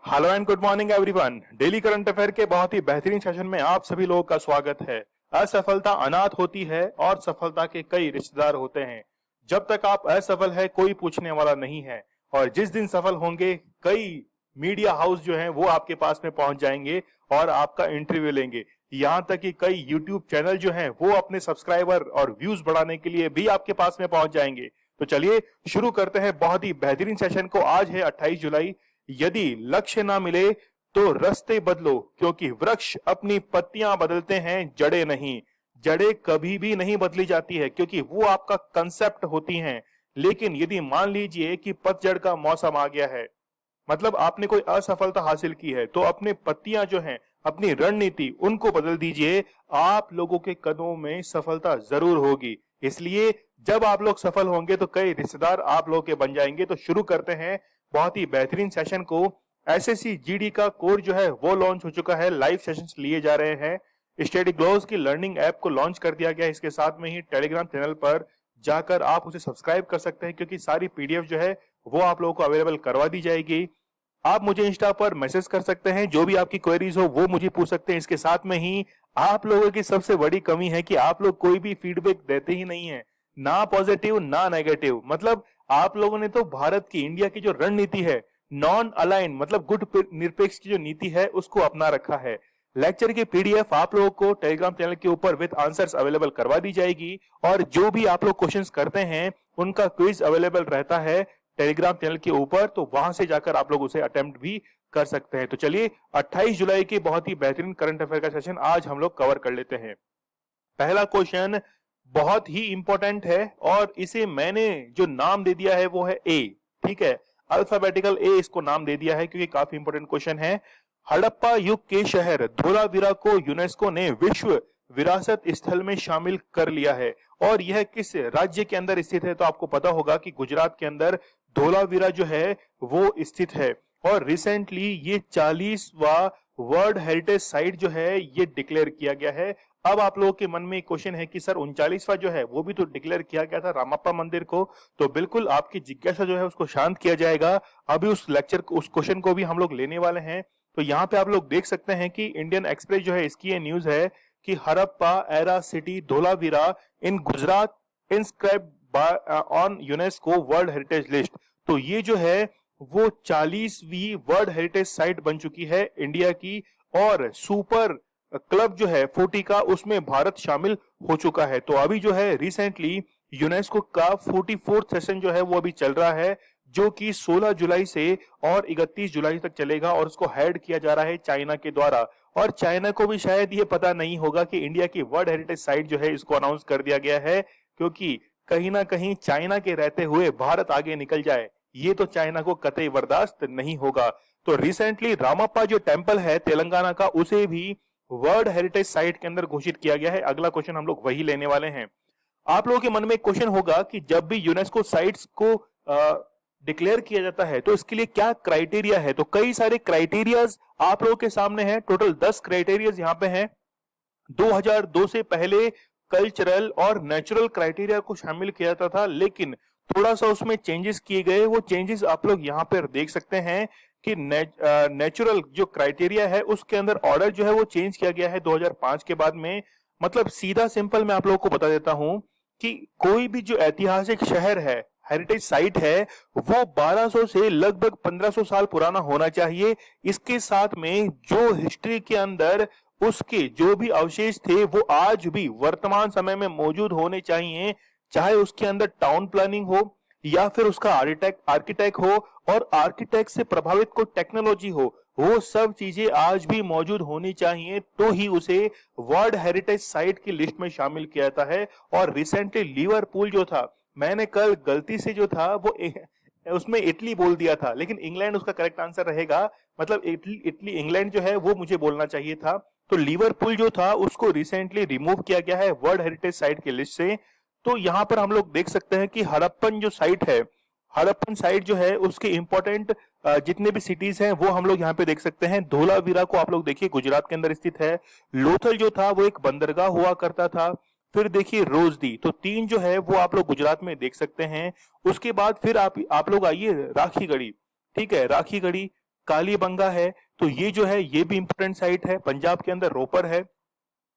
Hello and good morning everyone. Daily current affair के बहुत ही बेहतरीन सेशन में आप सभी लोगों का स्वागत है। असफलता अनाथ होती है और सफलता के कई रिश्तेदार होते हैं। जब तक आप असफल है कोई पूछने वाला नहीं है, और जिस दिन सफल होंगे कई मीडिया हाउस जो हैं वो आपके पास में पहुंच जाएंगे और आपका इंटरव्यू लेंगे। यहाँ तक कि कई यूट्यूब चैनल जो हैं वो अपने सब्सक्राइबर और व्यूज बढ़ाने के लिए भी आपके पास में पहुंच जाएंगे। तो चलिए शुरू करते हैं बहुत ही बेहतरीन सेशन को। आज है 28 जुलाई। यदि लक्ष्य ना मिले तो रास्ते बदलो, क्योंकि वृक्ष अपनी पत्तियां बदलते हैं, जड़ें नहीं। जड़ें कभी भी नहीं बदली जाती है क्योंकि वो आपका कंसेप्ट होती हैं। लेकिन यदि मान लीजिए कि पतझड़ का मौसम आ गया है, मतलब आपने कोई असफलता हासिल की है, तो अपने पत्तियां जो हैं, अपनी रणनीति उनको बदल दीजिए। आप लोगों के कदमों में सफलता जरूर होगी। इसलिए जब आप लोग सफल होंगे तो कई रिश्तेदार आप लोगों के बन जाएंगे। तो शुरू करते हैं बहुत ही बेहतरीन सेशन को। एसएससी जीडी का कोर्स जो है वो लॉन्च हो चुका है, लाइव सेशंस लिए जा रहे हैं। स्टडी ग्लोव्स की लर्निंग ऐप को लॉन्च कर दिया गया है। इसके साथ में ही टेलीग्राम चैनल पर जाकर आप उसे सब्सक्राइब कर सकते हैं, क्योंकि सारी पीडीएफ जो है वो आप लोगों को अवेलेबल करवा दी जाएगी। आप मुझे इंस्टा पर मैसेज कर सकते हैं, जो भी आपकी क्वेरीज हो वो मुझे पूछ सकते हैं। इसके साथ में ही आप लोगों की सबसे बड़ी कमी है कि आप लोग कोई भी फीडबैक देते ही नहीं है, ना पॉजिटिव ना नेगेटिव। मतलब आप लोगों ने तो भारत की, इंडिया की जो रणनीति है, नॉन अलाइन मतलब गुट निरपेक्ष की जो नीति है उसको अपना रखा है। लेक्चर की पीडीएफ आप लोगों को टेलीग्राम चैनल के ऊपर विद आंसर्स अवेलेबल करवा दी जाएगी, और जो भी आप लोग क्वेश्चंस करते हैं उनका क्विज अवेलेबल रहता है टेलीग्राम चैनल के ऊपर, तो वहां से जाकर आप लोग उसे अटेम्प्ट भी कर सकते हैं। तो चलिए 28 जुलाई के बहुत ही बेहतरीन करंट अफेयर का सेशन आज हम लोग कवर कर लेते हैं। पहला क्वेश्चन बहुत ही इंपॉर्टेंट है और इसे मैंने जो नाम दे दिया है वो है ए। ठीक है, अल्फाबेटिकल ए इसको नाम दे दिया है क्योंकि काफी इंपॉर्टेंट क्वेश्चन है। हड़प्पा युग के शहर धोलावीरा को यूनेस्को ने विश्व विरासत स्थल में शामिल कर लिया है, और यह किस राज्य के अंदर स्थित है? तो आपको पता होगा कि गुजरात के अंदर धोलावीरा जो है वो स्थित है। और रिसेंटली ये 40वां वर्ल्ड हेरिटेज साइट जो है ये डिक्लेयर किया गया है। अब आप लोगों के मन में क्वेश्चन है कि सर 39वां जो है वो भी तो डिक्लेयर किया गया था रामप्पा मंदिर को। तो बिल्कुल आपकी जिज्ञासा जो है उसको शांत किया जाएगा। अभी उस लेक्चर उस क्वेश्चन को भी हम लोग लेने वाले हैं। तो यहाँ पे आप लोग देख सकते हैं कि इंडियन एक्सप्रेस जो है इसकी ये न्यूज है कि Harappa era city Dholavira in Gujarat inscribed on UNESCO world heritage list. तो ये जो है वो 40वीं वर्ल्ड हेरिटेज साइट बन चुकी है इंडिया की, और सुपर क्लब जो है 40 का उसमें भारत शामिल हो चुका है। तो अभी जो है रिसेंटली यूनेस्को का 44th सेशन जो है वो अभी चल रहा है, जो कि 16 जुलाई से और 31 जुलाई तक चलेगा, और उसको हेड किया जा रहा है चाइना के द्वारा। और चाइना को भी शायद ये पता नहीं होगा कि इंडिया की वर्ल्ड हेरिटेज साइट जो है इसको अनाउंस कर दिया गया है, क्योंकि कहीं ना कहीं चाइना के रहते हुए भारत आगे निकल जाए ये तो चाइना को कतई बर्दाश्त नहीं होगा। तो रिसेंटली रामप्पा जो टेम्पल है तेलंगाना का, उसे भी वर्ल्ड हेरिटेज साइट के अंदर घोषित किया गया है। अगला क्वेश्चन हम लोग वही लेने वाले हैं। आप लोगों के मन में एक क्वेश्चन होगा कि जब भी यूनेस्को साइट्स को डिक्लेयर किया जाता है तो इसके लिए क्या क्राइटेरिया है? तो कई सारे क्राइटेरियाज आप लोगों के सामने हैं। टोटल 10 क्राइटेरियाज यहाँ पे हैं। 2002 से पहले कल्चरल और नेचुरल क्राइटेरिया को शामिल किया जाता था, लेकिन थोड़ा सा उसमें चेंजेस किए गए। वो चेंजेस आप लोग यहाँ पर देख सकते हैं कि नेचुरल जो क्राइटेरिया है उसके अंदर ऑर्डर जो है वो चेंज किया गया है 2005 के बाद में। मतलब सीधा सिंपल मैं आप लोगों को बता देता हूं कि कोई भी जो ऐतिहासिक शहर है, हेरिटेज साइट है, वो 1200 से लगभग 1500 साल पुराना होना चाहिए। इसके साथ में जो हिस्ट्री के अंदर उसके जो भी अवशेष थे वो आज भी वर्तमान समय में मौजूद होने चाहिए, चाहे उसके अंदर टाउन प्लानिंग हो या फिर उसका आर्किटेक्ट हो, और आर्किटेक्ट से प्रभावित कोई टेक्नोलॉजी हो, वो सब चीजें आज भी मौजूद होनी चाहिए, तो ही उसे वर्ल्ड हेरिटेज साइट की लिस्ट में शामिल किया जाता है। और रिसेंटली लिवरपूल जो था, मैंने कल गलती से जो था वो उसमें इटली बोल दिया था, लेकिन इंग्लैंड उसका करेक्ट आंसर रहेगा। मतलब इटली इंग्लैंड जो है वो मुझे बोलना चाहिए था। तो लिवरपूल जो था उसको रिसेंटली रिमूव किया गया है वर्ल्ड हेरिटेज साइट की लिस्ट से। तो यहां पर हम लोग देख सकते हैं कि हड़प्पन जो साइट है, हड़प्पन साइट जो है उसके इंपॉर्टेंट जितने भी सिटीज हैं वो हम लोग यहाँ पे देख सकते हैं। धोलावीरा को आप लोग देखिए गुजरात के अंदर स्थित है। लोथल जो था वो एक बंदरगाह हुआ करता था। फिर देखिए रोजदी, तो 3 जो है वो आप लोग गुजरात में देख सकते हैं। उसके बाद फिर आप लोग आइए राखीगढ़ी। ठीक है, राखीगढ़ी कालीबंगा है, तो ये जो है ये भी इंपॉर्टेंट साइट है। पंजाब के अंदर रोपर है।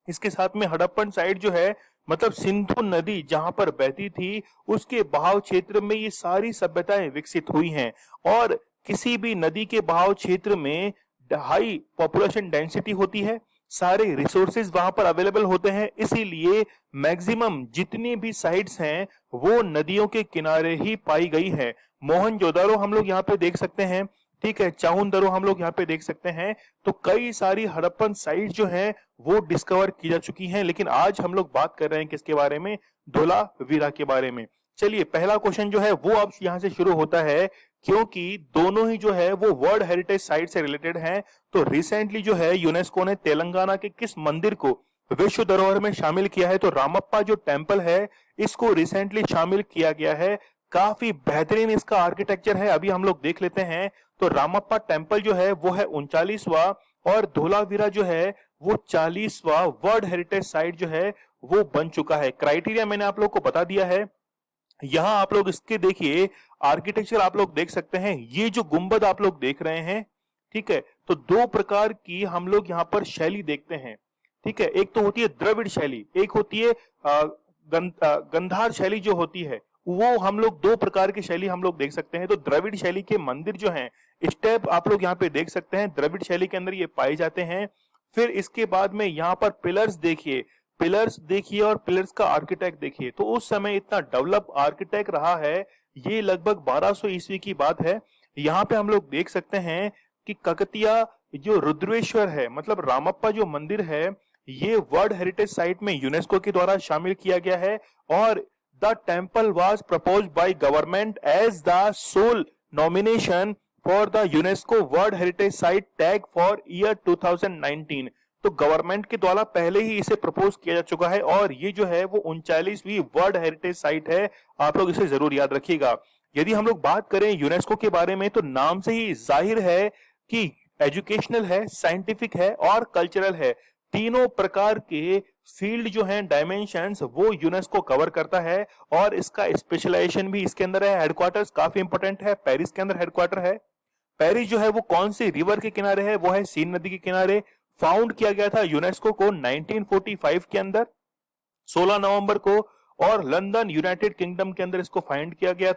इसके साथ में हड़प्पन साइट जो है, मतलब सिंधु नदी जहां पर बहती थी उसके बहाव क्षेत्र में ये सारी सभ्यताएं विकसित हुई हैं। और किसी भी नदी के बहाव क्षेत्र में हाई पॉपुलेशन डेंसिटी होती है, सारे रिसोर्सेज वहां पर अवेलेबल होते हैं, इसीलिए मैक्सिमम जितनी भी साइट्स हैं वो नदियों के किनारे ही पाई गई है। मोहनजोदारो हम लोग यहाँ पे देख सकते हैं, ठीक है, चाहुंदरो हम लोग यहाँ पे देख सकते हैं। तो कई सारी हड़प्पन साइट जो हैं वो डिस्कवर की जा चुकी हैं, लेकिन आज हम लोग बात कर रहे हैं किसके बारे में, धोलावीरा के बारे में। चलिए, पहला क्वेश्चन जो है वो अब यहाँ से शुरू होता है, क्योंकि दोनों ही जो है वो वर्ल्ड हेरिटेज साइट से रिलेटेड हैं। तो रिसेंटली जो है यूनेस्को ने तेलंगाना के किस मंदिर को विश्व धरोहर में शामिल किया है? तो रामप्पा जो टेम्पल है इसको रिसेंटली शामिल किया गया है। काफी बेहतरीन इसका आर्किटेक्चर है, अभी हम लोग देख लेते हैं। तो रामप्पा टेम्पल जो है वो है 39वां और धोलावीरा जो है वो 40वां वर्ल्ड हेरिटेज साइट जो है वो बन चुका है। क्राइटेरिया मैंने आप लोग को बता दिया है। यहां आप लोग इसके देखिए आर्किटेक्चर आप लोग देख सकते हैं, ये जो गुंबद आप लोग देख रहे हैं, ठीक है, तो दो प्रकार की हम लोग यहाँ पर शैली देखते हैं, ठीक है। एक तो होती है द्रविड़ शैली, एक होती है गंधार शैली जो होती है, वो हम लोग दो प्रकार की शैली हम लोग देख सकते हैं। तो द्रविड़ शैली के मंदिर जो हैं, स्टेप आप लोग यहाँ पे देख सकते हैं, द्रविड़ शैली के अंदर ये पाए जाते हैं। फिर इसके बाद में यहाँ पर पिलर्स देखिए, पिलर्स देखिए और पिलर्स का आर्किटेक्ट देखिए। तो उस समय इतना डेवलप आर्किटेक्ट रहा है, ये लगभग 1200 ईस्वी की बात है। यहाँ पे हम लोग देख सकते हैं कि ककतिया जो रुद्रेश्वर है, मतलब रामप्पा जो मंदिर है, ये वर्ल्ड हेरिटेज साइट में यूनेस्को के द्वारा शामिल किया गया है। और the temple was proposed by government as the sole nomination for the UNESCO world heritage site tag for year 2019। तो गवर्नमेंट के द्वारा पहले ही इसे प्रपोज किया जा चुका है और ये जो है वो 39वीं वर्ल्ड हेरिटेज साइट है। आप लोग इसे जरूर याद रखिएगा। यदि हम लोग बात करें यूनेस्को के बारे में, तो नाम से ही जाहिर है कि एजुकेशनल है, साइंटिफिक है और कल्चरल है। तीनों प्रकार के फील्ड जो हैं, डायमेंशंस, वो यूनेस्को कवर करता है और इसका स्पेशलाइजेशन भी इसके अंदर है। हेडक्वार्टर्स काफी इंपोर्टेंट है, पेरिस के अंदर हेडक्वार्टर है। पेरिस जो है वो कौन सी रिवर के किनारे है? वो है सीन नदी के किनारे। फाउंड किया गया था यूनेस्को को 1945 के अंदर 16 नवंबर को, और लंदन यूनाइटेड किंगडम के अंदर इसको फाउंड किया गया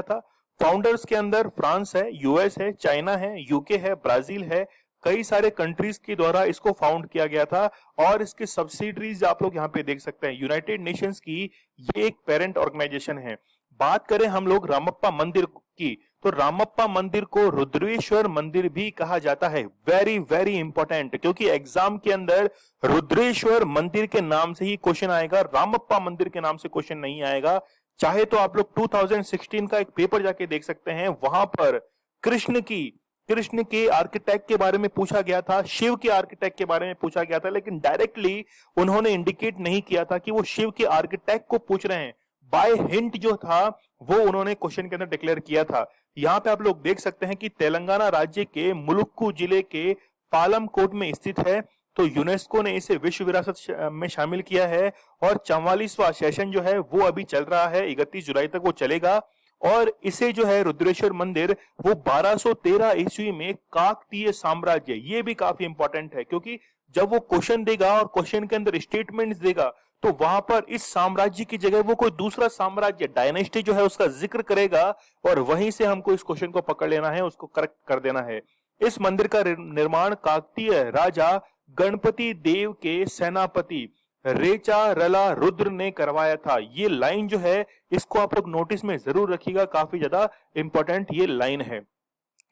था। फाउंडर्स के अंदर फ्रांस है, यूएस है, चाइना है, यूके है, ब्राजील है, कई सारे कंट्रीज के द्वारा इसको फाउंड किया गया था। और इसके सब्सिडरीज आप लोग यहाँ पे देख सकते हैं, यूनाइटेड नेशंस की ये एक पेरेंट ऑर्गेनाइजेशन है। बात करें हम लोग रामप्पा मंदिर की, तो रामप्पा मंदिर को रुद्रेश्वर मंदिर भी कहा जाता है। वेरी वेरी इंपॉर्टेंट, क्योंकि एग्जाम के अंदर रुद्रेश्वर मंदिर के नाम से ही क्वेश्चन आएगा, रामप्पा मंदिर के नाम से क्वेश्चन नहीं आएगा। चाहे तो आप लोग 2016 का एक पेपर जाके देख सकते हैं, वहां पर कृष्ण के आर्किटेक्ट के बारे में पूछा गया था, शिव के आर्किटेक्ट के बारे में पूछा गया था, लेकिन डायरेक्टली उन्होंने इंडिकेट नहीं किया था कि वो शिव के आर्किटेक्ट को पूछ रहे हैं। बाय हिंट जो था वो उन्होंने क्वेश्चन के अंदर डिक्लेयर किया था। यहाँ पे आप लोग देख सकते हैं कि तेलंगाना राज्य के मुलुक्कू जिले के पालमकोट में स्थित है। तो यूनेस्को ने इसे विश्व विरासत में शामिल किया है और 44वां सेशन जो है वो अभी चल रहा है, 31 जुलाई तक वो चलेगा। और इसे जो है रुद्रेश्वर मंदिर वो 1213 ईस्वी में काकतीय साम्राज्य, ये भी काफी इंपॉर्टेंट है, क्योंकि जब वो क्वेश्चन देगा और क्वेश्चन के अंदर स्टेटमेंट्स देगा तो वहां पर इस साम्राज्य की जगह वो कोई दूसरा साम्राज्य, डायनेस्टी जो है उसका जिक्र करेगा और वहीं से हमको इस क्वेश्चन को पकड़ लेना है, उसको करेक्ट कर देना है। इस मंदिर का निर्माण काकतीय राजा गणपति देव के सेनापति रेचा रला रुद्र ने करवाया था। ये लाइन जो है इसको आप लोग नोटिस में जरूर रखिएगा, काफी ज्यादा इंपॉर्टेंट ये लाइन है।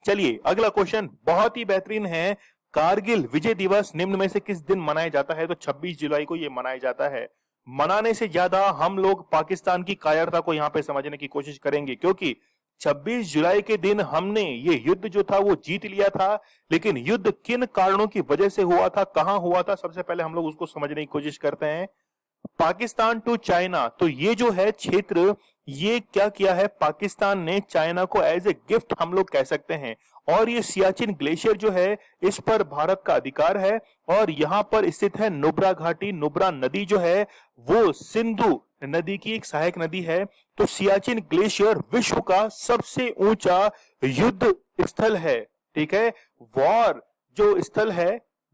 चलिए, अगला क्वेश्चन बहुत ही बेहतरीन है। कारगिल विजय दिवस निम्न में से किस दिन मनाया जाता है? तो 26 जुलाई को ये मनाया जाता है। मनाने से ज्यादा हम लोग पाकिस्तान की कायरता को यहाँ पे समझने की कोशिश करेंगे, क्योंकि 26 जुलाई के दिन हमने ये युद्ध जो था वो जीत लिया था, लेकिन युद्ध किन कारणों की वजह से हुआ था, कहां हुआ था, सबसे पहले हम लोग उसको समझने की कोशिश करते हैं। पाकिस्तान टू चाइना, तो ये जो है क्षेत्र, ये क्या किया है पाकिस्तान ने चाइना को एज ए गिफ्ट हम लोग कह सकते हैं। और ये सियाचिन ग्लेशियर जो है इस पर भारत का अधिकार है और यहाँ पर स्थित है नुब्रा घाटी। नुब्रा नदी जो है वो सिंधु नदी की एक सहायक नदी है। तो सियाचिन ग्लेशियर विश्व का सबसे ऊंचा युद्ध स्थल है, ठीक है। वॉर जो स्थल है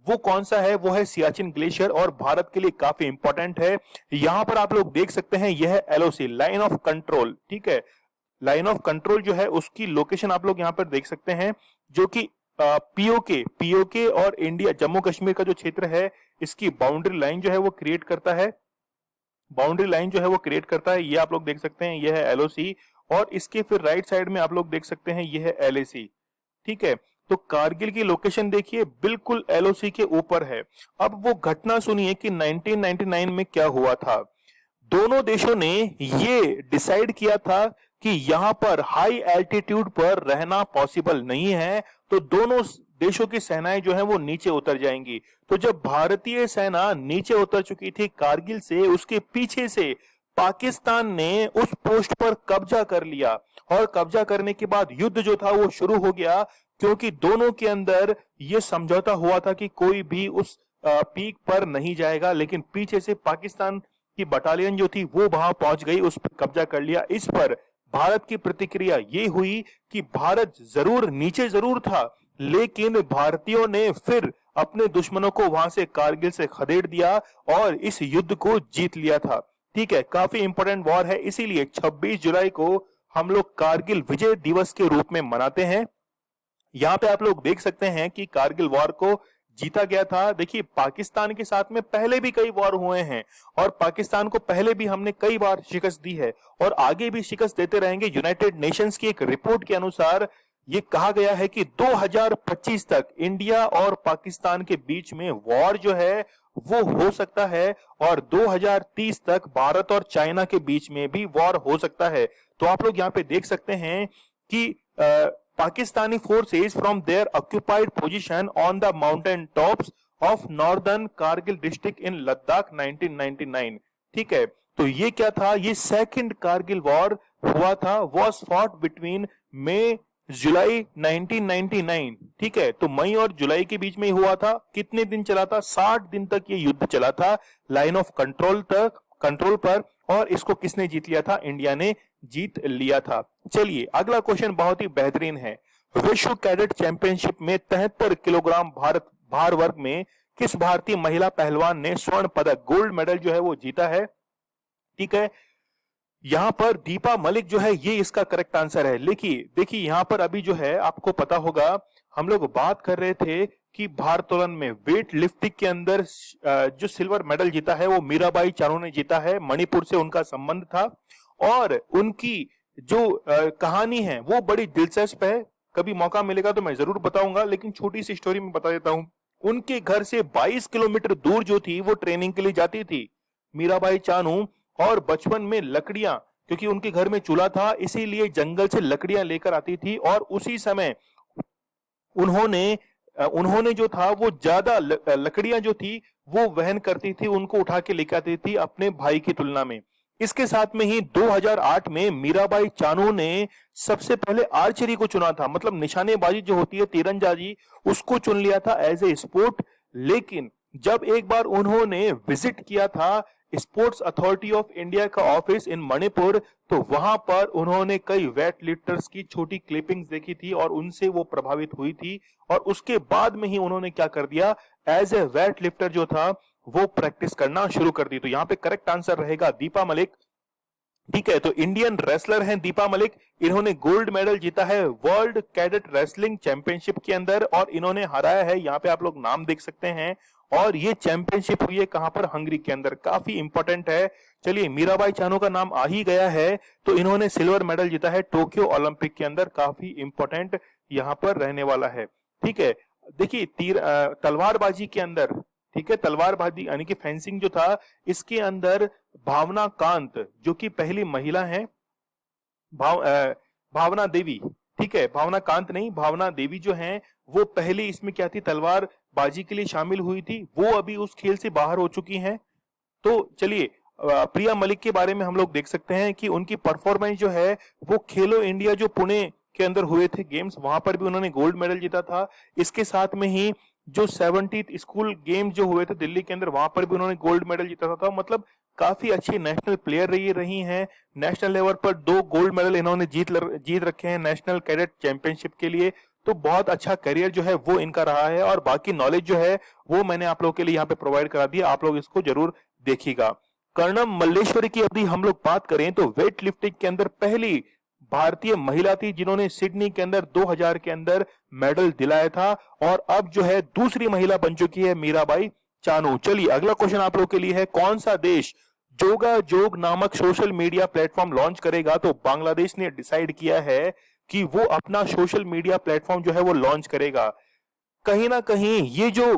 वो कौन सा है? वो है सियाचिन ग्लेशियर और भारत के लिए काफी इंपॉर्टेंट है। यहां पर आप लोग देख सकते हैं, यह है एलओसी, लाइन ऑफ कंट्रोल, ठीक है। लाइन ऑफ कंट्रोल जो है उसकी लोकेशन आप लोग यहां पर देख सकते हैं, जो कि पीओके और इंडिया जम्मू कश्मीर का जो क्षेत्र है इसकी बाउंड्री लाइन जो है वो क्रिएट करता है। बाउंड्री लाइन जो है वो क्रिएट करता है, ये आप लोग देख सकते हैं, यह है एलओसी। और इसके फिर राइट साइड में आप लोग देख सकते हैं, यह है एलएसी, ठीक है। तो कारगिल की लोकेशन देखिए बिल्कुल एलओसी के ऊपर है। अब वो घटना सुनिए कि 1999 में क्या हुआ था। दोनों देशों ने ये डिसाइड किया था कि यहां पर हाई एल्टीट्यूड पर रहना पॉसिबल नहीं है, तो दोनों देशों की सेनाएं जो है वो नीचे उतर जाएंगी। तो जब भारतीय सेना नीचे उतर चुकी थी कारगिल से, उसके पीछे से पाकिस्तान ने उस पोस्ट पर कब्जा कर लिया, और कब्जा करने के बाद युद्ध जो था वो शुरू हो गया, क्योंकि दोनों के अंदर यह समझौता हुआ था कि कोई भी उस पीक पर नहीं जाएगा। लेकिन पीछे से पाकिस्तान की बटालियन जो थी वो वहां पहुंच गई, उस पर कब्जा कर लिया। इस पर भारत की प्रतिक्रिया ये हुई कि भारत जरूर नीचे जरूर था, लेकिन भारतीयों ने फिर अपने दुश्मनों को वहां से कारगिल से खदेड़ दिया और इस युद्ध को जीत लिया था, ठीक है। काफी इंपॉर्टेंट वॉर है, इसीलिए 26 जुलाई को हम लोग कारगिल विजय दिवस के रूप में मनाते हैं। यहां पे आप लोग देख सकते हैं कि कारगिल वॉर को जीता गया था। देखिए पाकिस्तान के साथ में पहले भी कई वॉर हुए हैं और पाकिस्तान को पहले भी हमने कई बार शिकस्त दी है और आगे भी शिकस्त देते रहेंगे। यूनाइटेड नेशंस की एक रिपोर्ट के अनुसार ये कहा गया है कि 2025 तक इंडिया और पाकिस्तान के बीच में वॉर जो है वो हो सकता है, और 2030 तक भारत और चाइना के बीच में भी वॉर हो सकता है। तो आप लोग यहाँ पे देख सकते हैं कि Pakistani forces from their occupied position on the mountain tops of northern Kargil district in Ladakh 1999, ठीक है। तो ये क्या था? ये सेकंड कारगिल वॉर हुआ था, was fought between मई जुलाई 1999, ठीक है। तो मई और जुलाई के बीच में ही हुआ था। कितने दिन चला था? 60 दिन तक ये युद्ध चला था लाइन ऑफ कंट्रोल पर। और इसको किसने जीत लिया था? इंडिया ने जीत लिया था। चलिए अगला क्वेश्चन बहुत ही बेहतरीन है। विश्व कैडेट चैंपियनशिप में 73 किलोग्राम भार वर्ग में किस भारतीय महिला पहलवान ने स्वर्ण पदक, गोल्ड मेडल जो है वो जीता है? ठीक है, यहां पर दीपा मलिक जो है ये इसका करेक्ट आंसर है। देखिए यहां पर अभी जो है आपको पता होगा, हम लोग बात कर रहे थे कि भारोत्तोलन में वेट लिफ्टिंग के अंदर जो सिल्वर मेडल जीता है वो मीराबाई चानू ने जीता है। मणिपुर से उनका संबंध था और उनकी जो कहानी है वो बड़ी दिलचस्प है। कभी मौका मिलेगा तो मैं जरूर बताऊंगा, लेकिन छोटी सी स्टोरी में बता देता हूं। उनके घर से 22 किलोमीटर दूर जो थी वो ट्रेनिंग के लिए जाती थी मीराबाई चानू, और बचपन में लकड़ियां, क्योंकि उनके घर में चूल्हा था इसीलिए जंगल से लकड़ियां लेकर आती थी, और उसी समय उन्होंने जो था वो ज्यादा लकड़ियां जो थी वो वहन करती थी, उनको उठा के लेकर आती थी अपने भाई की तुलना में। इसके साथ में ही 2008 में मीराबाई चानू ने सबसे पहले आर्चरी को चुना था, मतलब निशानेबाजी जो होती है तीरंदाजी, उसको चुन लिया था एज ए स्पोर्ट। लेकिन जब एक बार उन्होंने विजिट किया था स्पोर्ट्स अथॉरिटी ऑफ इंडिया का ऑफिस इन मणिपुर, तो वहां पर उन्होंने कई वेट लिफ्टर्स की छोटी क्लिपिंग्स देखी थी और उनसे वो प्रभावित हुई थी, और उसके बाद में ही उन्होंने क्या कर दिया, एज ए वेट लिफ्टर जो था वो प्रैक्टिस करना शुरू कर दी। तो यहां पे करेक्ट आंसर रहेगा दीपा मलिक। ठीक है, तो इंडियन रेसलर हैं दीपा मलिक। इन्होंने गोल्ड मेडल जीता है वर्ल्ड कैडेट रेसलिंग चैंपियनशिप के अंदर, और इन्होंने हराया है, यहाँ पे आप लोग नाम देख सकते हैं, और ये चैंपियनशिप हुई है कहां पर? हंगरी के अंदर। काफी इंपॉर्टेंट है। चलिए मीराबाई चानू का नाम आ ही गया है, तो इन्होंने सिल्वर मेडल जीता है टोक्यो ओलंपिक के अंदर। काफी इंपॉर्टेंट यहां पर रहने वाला है। ठीक है, देखिए तलवारबाजी के अंदर, ठीक है, तलवारबाजी यानी कि फेंसिंग जो था, इसके अंदर भावना कांत जो कि पहली महिला है, भावना देवी, ठीक है, भावना कांत नहीं, भावना देवी जो हैं वो पहली इसमें क्या थी, तलवार बाजी के लिए शामिल हुई थी। वो अभी उस खेल से बाहर हो चुकी हैं। तो चलिए प्रिया मलिक के बारे में हम लोग देख सकते हैं कि उनकी परफॉर्मेंस जो है वो खेलो इंडिया जो पुणे के अंदर हुए थे गेम्स, वहां पर भी उन्होंने गोल्ड मेडल जीता था। इसके साथ में ही जो 70th स्कूल गेम जो हुए थे दिल्ली के अंदर, वहां पर भी उन्होंने गोल्ड मेडल जीता था। मतलब काफी अच्छी नेशनल प्लेयर रही हैं। नेशनल लेवल पर 2 गोल्ड मेडल इन्होंने जीत रखे हैं नेशनल कैडेट चैंपियनशिप के लिए। तो बहुत अच्छा करियर जो है वो इनका रहा है, और बाकी नॉलेज जो है वो मैंने आप लोगों के लिए यहाँ पे प्रोवाइड करा दिया, आप लोग इसको जरूर देखिएगा। कर्णम मल्लेश्वरी की यदि हम लोग बात करें तो वेट लिफ्टिंग के अंदर पहली भारतीय महिला थी जिन्होंने सिडनी के अंदर 2000 के अंदर मेडल दिलाया था, और अब जो है दूसरी महिला बन चुकी है मीराबाई चानू। चलिए अगला क्वेश्चन आप लोग के लिए है, कौन सा देश जोगा जोग नामक सोशल मीडिया प्लेटफॉर्म लॉन्च करेगा? तो बांग्लादेश ने डिसाइड किया है कि वो अपना सोशल मीडिया प्लेटफॉर्म जो है वो लॉन्च करेगा। कहीं ना कहीं ये जो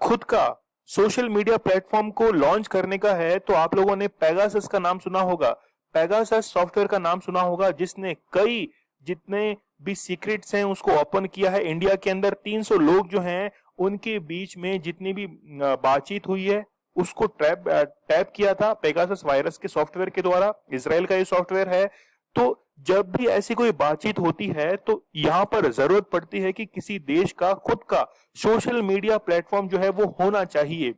खुद का सोशल मीडिया प्लेटफॉर्म को लॉन्च करने का है, तो आप लोगों ने पेगासस का नाम सुना होगा, पेगासस सॉफ्टवेयर का नाम सुना होगा, जिसने कई जितने भी सीक्रेट्स हैं उसको ओपन किया है। इंडिया के अंदर 300 लोग जो हैं उनके बीच में जितनी भी बातचीत हुई है उसको टैप किया था पेगासस वायरस के सॉफ्टवेयर के द्वारा। इजराइल का ये सॉफ्टवेयर है। तो जब भी ऐसी कोई बातचीत होती है तो यहां पर जरूरत पड़ती है कि किसी देश का खुद का सोशल मीडिया प्लेटफॉर्म जो है वो होना चाहिए।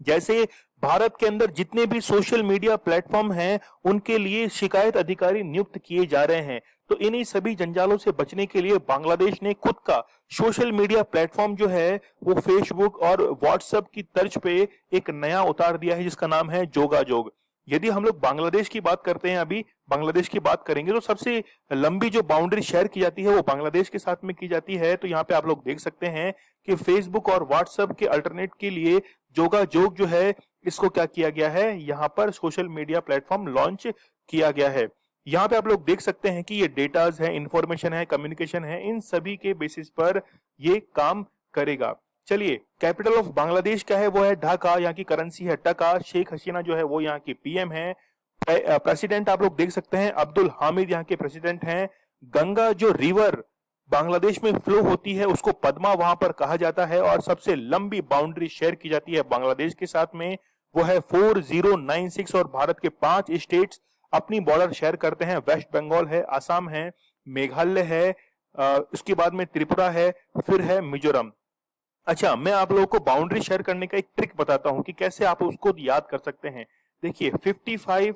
जैसे भारत के अंदर जितने भी सोशल मीडिया प्लेटफॉर्म हैं उनके लिए शिकायत अधिकारी नियुक्त किए जा रहे हैं। तो इन्हीं सभी जंजालों से बचने के लिए बांग्लादेश ने खुद का सोशल मीडिया प्लेटफॉर्म जो है वो फेसबुक और व्हाट्सएप की तर्ज पे एक नया उतार दिया है जिसका नाम है जोगा जोग। यदि हम लोग बांग्लादेश की बात करते हैं, अभी बांग्लादेश की बात करेंगे, तो सबसे लंबी जो बाउंड्री शेयर की जाती है वो बांग्लादेश के साथ में की जाती है। तो यहाँ पे आप लोग देख सकते हैं कि फेसबुक और व्हाट्सएप के अल्टरनेट के लिए जोगा जोग जो है इसको क्या किया गया है, यहाँ पर सोशल मीडिया प्लेटफॉर्म लॉन्च किया गया है। यहाँ पे आप लोग देख सकते हैं कि ये डेटाज है, इंफॉर्मेशन है, कम्युनिकेशन है, इन सभी के बेसिस पर ये काम करेगा। चलिए कैपिटल ऑफ बांग्लादेश क्या है, वो है ढाका, यहाँ की करेंसी है टका, शेख हसीना जो है वो यहाँ की पीएम है। प्रेसिडेंट आप लोग देख सकते हैं अब्दुल हामिद यहाँ के प्रेसिडेंट हैं। गंगा जो रिवर बांग्लादेश में फ्लो होती है उसको पद्मा वहां पर कहा जाता है, और सबसे लंबी बाउंड्री शेयर की जाती है बांग्लादेश के साथ में, वो है 4096, और भारत के 5 स्टेट्स अपनी बॉर्डर शेयर करते हैं। वेस्ट बंगाल है, असम है, मेघालय है, उसके बाद में त्रिपुरा है, फिर है मिजोरम। अच्छा, मैं आप लोगों को बाउंड्री शेयर करने का एक ट्रिक बताता हूं कि कैसे आप उसको याद कर सकते हैं। देखिए 55,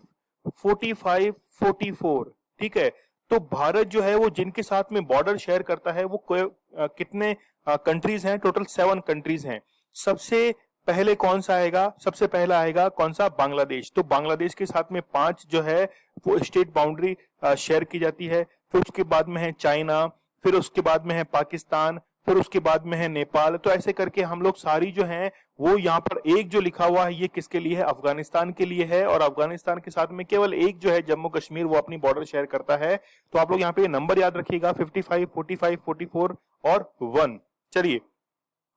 45, 44, ठीक है। तो भारत जो है वो जिनके साथ में बॉर्डर शेयर करता है वो कितने कंट्रीज हैं? टोटल 7 कंट्रीज हैं। सबसे पहले कौन सा आएगा? सबसे पहला आएगा कौन सा? बांग्लादेश। तो बांग्लादेश के साथ में 5 जो है वो स्टेट बाउंड्री शेयर की जाती है। फिर उसके बाद में है चाइना, फिर उसके बाद में है पाकिस्तान, फिर उसके बाद में है नेपाल। तो ऐसे करके हम लोग सारी जो हैं वो यहाँ पर एक जो लिखा हुआ है ये किसके लिए है? अफगानिस्तान के लिए है। और अफगानिस्तान के साथ में केवल एक जो है जम्मू कश्मीर वो अपनी बॉर्डर शेयर करता है। तो आप लोग यहाँ पे नंबर याद रखिएगा 55, 45, 44 और 1। चलिए,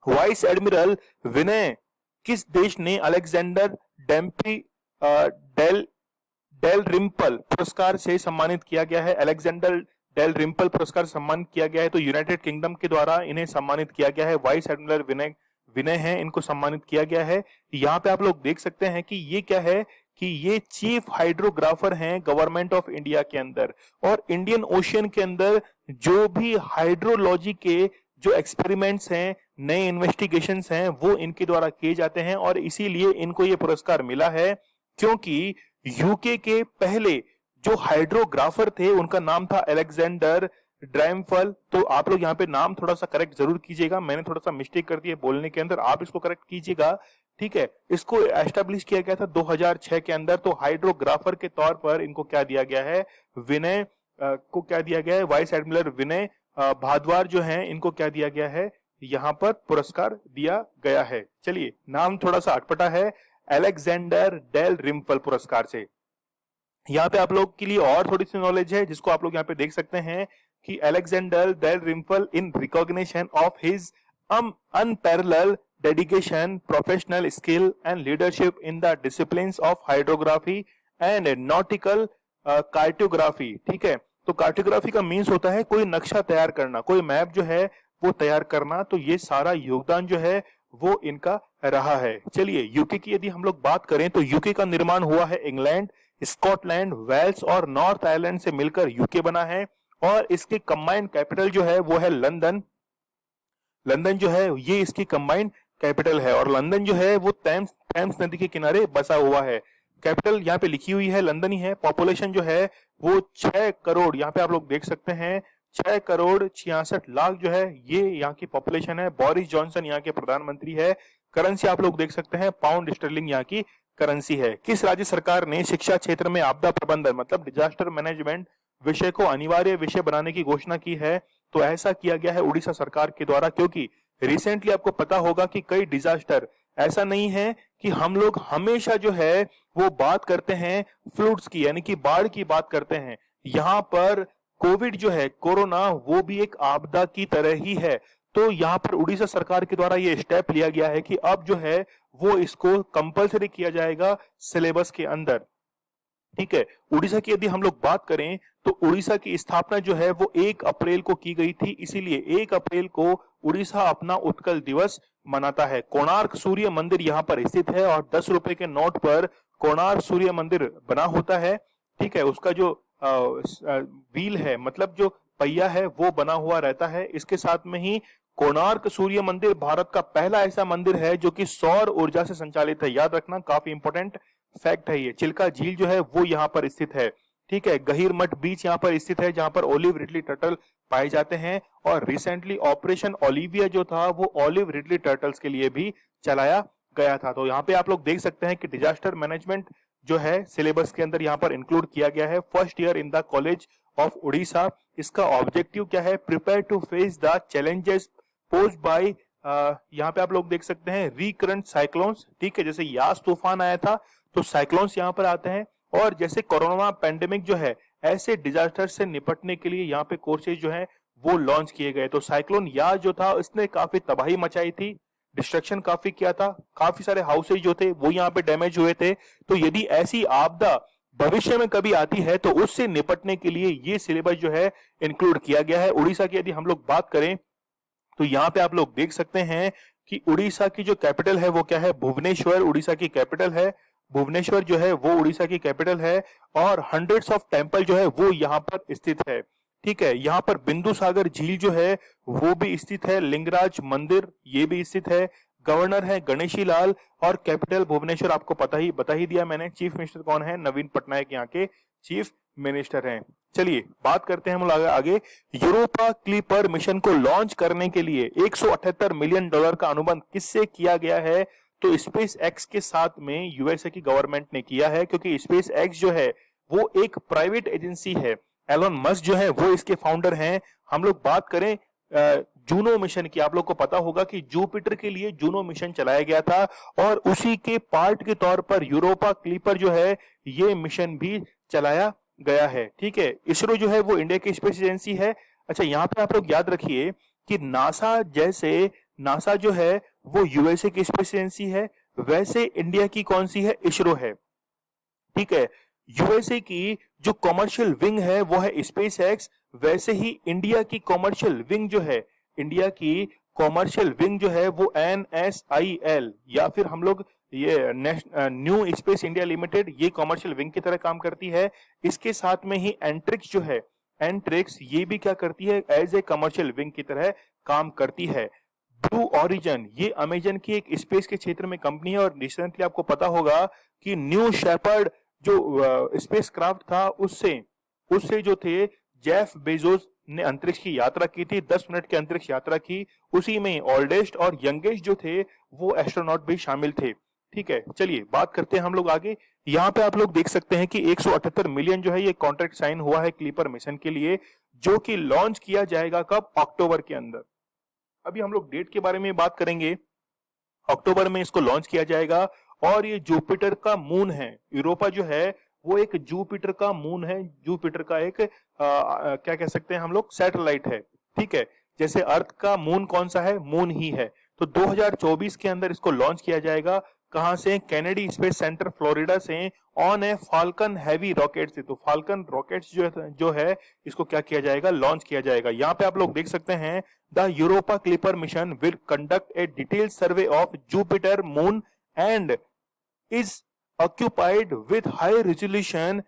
वाइस एडमिरल विनय किस देश ने अलेक्जेंडर डेम्पी डेल डेल रिम्पल पुरस्कार से सम्मानित किया गया है? अलेक्जेंडर डेल रिम्पल पुरस्कार सम्मानित किया गया है, तो यूनाइटेड किंगडम के द्वारा इन्हें सम्मानित किया गया है। वाइस एडमिरल विनय विनय है, इनको सम्मानित किया गया है। यहाँ पे आप लोग देख सकते हैं कि ये क्या है कि ये चीफ हाइड्रोग्राफर हैं गवर्नमेंट ऑफ इंडिया के अंदर, और इंडियन ओशियन के अंदर जो भी हाइड्रोलॉजी के जो एक्सपेरिमेंट्स हैं, नए इन्वेस्टिगेशंस हैं, वो इनके द्वारा किए जाते हैं, और इसीलिए इनको ये पुरस्कार मिला है। क्योंकि यूके के पहले जो हाइड्रोग्राफर थे उनका नाम था अलेक्जेंडर ड्राइमफल। तो आप लोग यहाँ पे नाम थोड़ा सा करेक्ट जरूर कीजिएगा, मैंने थोड़ा सा मिस्टेक कर दी है बोलने के अंदर, आप इसको करेक्ट कीजिएगा, ठीक है। इसको एस्टेब्लिश किया गया था 2006 के अंदर। तो हाइड्रोग्राफर के तौर पर इनको क्या दिया गया है? विनय को क्या दिया गया है? वाइस एडमिरल विनय भारद्वाज जो हैं इनको क्या दिया गया है? यहाँ पर पुरस्कार दिया गया है। चलिए, नाम थोड़ा सा अटपटा है, अलेक्जेंडर डेल रिम्पल पुरस्कार से। यहाँ पे आप लोग के लिए और थोड़ी सी नॉलेज है जिसको आप लोग यहाँ पे देख सकते हैं कि Alexander Dalrymple in recognition of his unparalleled dedication, professional skill and leadership in the disciplines of hydrography and nautical cartography, ठीक है। तो कार्टोग्राफी का मीन्स होता है कोई नक्शा तैयार करना, कोई मैप जो है वो तैयार करना। तो ये सारा योगदान जो है वो इनका रहा है। चलिए, यूके की यदि हम लोग बात करें तो यूके का निर्माण हुआ है इंग्लैंड, स्कॉटलैंड, वेल्स और नॉर्थ आयरलैंड से मिलकर यूके बना है, और इसके कंबाइंड कैपिटल जो है वो है लंदन। लंदन जो है ये इसकी कंबाइंड कैपिटल है, और लंदन जो है वो थेम्स नदी के किनारे बसा हुआ है। कैपिटल यहाँ पे लिखी हुई है लंदन ही है। पॉपुलेशन जो है वो 6 करोड़, यहाँ पे आप लोग देख सकते हैं 6,66,00,000 जो है ये यहाँ की पॉपुलेशन है। बोरिस जॉनसन यहाँ के प्रधानमंत्री है। करेंसी आप लोग देख सकते हैं पाउंड स्टर्लिंग यहाँ की करेंसी है। किस राज्य सरकार ने शिक्षा क्षेत्र में आपदा प्रबंधन मतलब डिजास्टर मैनेजमेंट विषय को अनिवार्य विषय बनाने की घोषणा की है? तो ऐसा किया गया है उड़ीसा सरकार के द्वारा, क्योंकि रिसेंटली आपको पता होगा कि कई डिजास्टर, ऐसा नहीं है कि हम लोग हमेशा जो है वो बात करते हैं फ्लूड्स की यानी कि बाढ़ की बात करते हैं। यहाँ पर कोविड जो है कोरोना वो भी एक आपदा की तरह ही है। तो यहाँ पर उड़ीसा सरकार के द्वारा ये स्टेप लिया गया है कि अब जो है वो इसको कंपलसरी किया जाएगा सिलेबस के अंदर। ठीक है, उड़ीसा की यदि हम लोग बात करें तो उड़ीसा की स्थापना जो है वो 1 अप्रैल को की गई थी, इसीलिए 1 अप्रैल को उड़ीसा अपना उत्कल दिवस मनाता है। कोणार्क सूर्य मंदिर यहाँ पर स्थित है और 10 रुपए के नोट पर कोणार्क सूर्य मंदिर बना होता है। ठीक है, उसका जो व्हील है मतलब जो पहिया है वो बना हुआ रहता है। इसके साथ में ही कोणार्क सूर्य मंदिर भारत का पहला ऐसा मंदिर है जो कि सौर ऊर्जा से संचालित है। याद रखना, काफी इंपॉर्टेंट फैक्ट है ये। चिल्का झील जो है वो यहाँ पर स्थित है। ठीक है, गहीर मठ बीच यहाँ पर स्थित है जहां पर ओलिव रिडली टर्टल पाए जाते हैं। और रिसेंटली ऑपरेशन ओलिविया जो था वो ओलिव रिडली टर्टल्स के लिए भी चलाया गया था। तो यहाँ पे आप लोग देख सकते हैं कि डिजास्टर मैनेजमेंट जो है सिलेबस के अंदर यहाँ पर इंक्लूड किया गया है। First year in the college of Orissa. इसका ऑब्जेक्टिव क्या है? Prepare to face the challenges posed by, यहाँ पे आप लोग देख सकते हैं रिकरेंट साइक्लोन्स। ठीक है, जैसे यास तूफान आया था तो साइक्लोन्स यहाँ पर आते हैं, और जैसे कोरोना पैंडेमिक जो है ऐसे डिजास्टर से निपटने के लिए यहाँ पे कोर्सेज जो है वो लॉन्च किए गए। तो साइक्लोन यास जो था इसने काफी तबाही मचाई थी, डिस्ट्रक्शन काफी किया था, काफी सारे हाउसेज जो थे वो यहाँ पे डैमेज हुए थे। तो यदि ऐसी आपदा भविष्य में कभी आती है तो उससे निपटने के लिए ये सिलेबस जो है इंक्लूड किया गया है। उड़ीसा की यदि हम लोग बात करें तो यहाँ पे आप लोग देख सकते हैं कि उड़ीसा की जो कैपिटल है वो क्या है? भुवनेश्वर उड़ीसा की कैपिटल है। भुवनेश्वर जो है वो उड़ीसा की कैपिटल है और हंड्रेड्स ऑफ टेंपल जो है वो यहाँ पर स्थित है। ठीक है, यहाँ पर बिंदु सागर झील जो है वो भी स्थित है। लिंगराज मंदिर ये भी स्थित है। गवर्नर है गणेशी लाल और कैपिटल भुवनेश्वर आपको बता ही दिया मैंने। चीफ मिनिस्टर कौन है? नवीन पटनायक यहाँ के चीफ मिनिस्टर हैं। चलिए बात करते हैं हम लोग आगे। यूरोपा क्लिपर मिशन को लॉन्च करने के लिए $178 मिलियन का अनुबंध किससे किया गया है? तो स्पेस एक्स के साथ में यूएसए की गवर्नमेंट ने किया है, क्योंकि स्पेस एक्स जो है वो एक प्राइवेट एजेंसी है। एलन मस्क जो है वो इसके फाउंडर हैं। हम लोग बात करें जूनो मिशन की, आप लोग को पता होगा कि जुपिटर के लिए जूनो मिशन चलाया गया था और उसी के पार्ट के तौर पर यूरोपा क्लिपर जो है ये मिशन भी चलाया गया है। ठीक है, इसरो जो है वो इंडिया की स्पेस एजेंसी है। अच्छा, यहाँ पे आप लोग याद रखिए कि नासा जो है वो यूएसए की स्पेस एजेंसी है, वैसे इंडिया की कौन सी है? इसरो है। ठीक है, यूएसए की जो कॉमर्शियल विंग है वो है स्पेस एक्स, वैसे ही इंडिया की कॉमर्शियल विंग जो है वो NSIL या फिर हम लोग ये न्यू स्पेस इंडिया लिमिटेड ये कॉमर्शियल विंग की तरह काम करती है। इसके साथ में ही एंट्रिक्स जो है, एंट्रिक्स ये भी क्या करती है? एज ए कमर्शियल विंग की तरह काम करती है। ब्लू ओरिजिन ये अमेजन की एक स्पेस के क्षेत्र में कंपनी है और रिसेंटली आपको पता होगा कि न्यू शेपर्ड जो स्पेस क्राफ्ट था उससे जो थे जेफ बेजोस ने अंतरिक्ष की यात्रा की थी। 10 मिनट की अंतरिक्ष यात्रा की, उसी में ओल्डेस्ट और यंगेस्ट जो थे वो एस्ट्रोनॉट भी शामिल थे। ठीक है, चलिए बात करते हैं हम लोग आगे। यहाँ पे आप लोग देख सकते हैं कि 178 मिलियन जो है ये कॉन्ट्रैक्ट साइन हुआ है क्लीपर मिशन के लिए, जो कि लॉन्च किया जाएगा कब? अक्टूबर के अंदर। अभी हम लोग डेट के बारे में बात करेंगे। अक्टूबर में इसको लॉन्च किया जाएगा और ये जुपिटर का मून है। यूरोपा जो है वो एक जुपिटर का मून है, जुपिटर का एक क्या कह सकते हैं हम लोग? सैटेलाइट है। ठीक है, जैसे अर्थ का मून कौन सा है? मून ही है। तो 2024 के अंदर इसको लॉन्च किया जाएगा। कहां से? कैनेडी स्पेस सेंटर फ्लोरिडा से on A falcon heavy rocket से। तो फाल्कन रॉकेट्स जो है इसको क्या किया जाएगा? लॉन्च किया जाएगा। यहाँ पे आप लोग देख सकते हैं the Europa clipper mission will conduct a detailed survey of Jupiter moon and is occupied with high resolution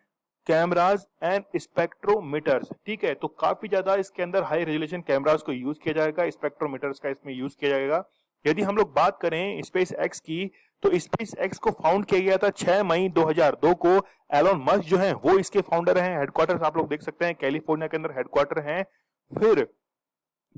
cameras and spectrometers. ठीक है, तो काफी ज्यादा इसके अंदर हाई रेजोल्यूशन कैमराज को यूज किया जाएगा, स्पेक्ट्रोमीटर्स का इसमें यूज किया जाएगा। यदि हम लोग बात करें स्पेस एक्स की, तो स्पेस एक्स को फाउंड किया गया था 6 मई 2002 को। एलोन मस्क जो है वो इसके फाउंडर हैं। हेडक्वार्टर्स आप लोग देख सकते हैं कैलिफोर्निया के अंदर हेडक्वार्टर हैं। फिर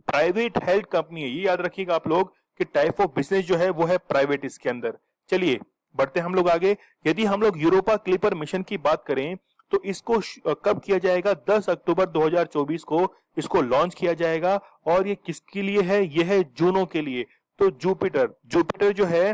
प्राइवेट हेल्थ कंपनी है, ये याद रखिएगा आप लोग कि टाइप ऑफ बिजनेस जो है वो है प्राइवेट इसके अंदर। चलिए बढ़ते हम लोग आगे। यदि हम लोग यूरोपा क्लिपर मिशन की बात करें तो इसको कब किया जाएगा? 10 अक्टूबर 2024 को इसको लॉन्च किया जाएगा। और ये किसके लिए है? ये है जूनो के लिए। तो जुपिटर, जुपिटर जो है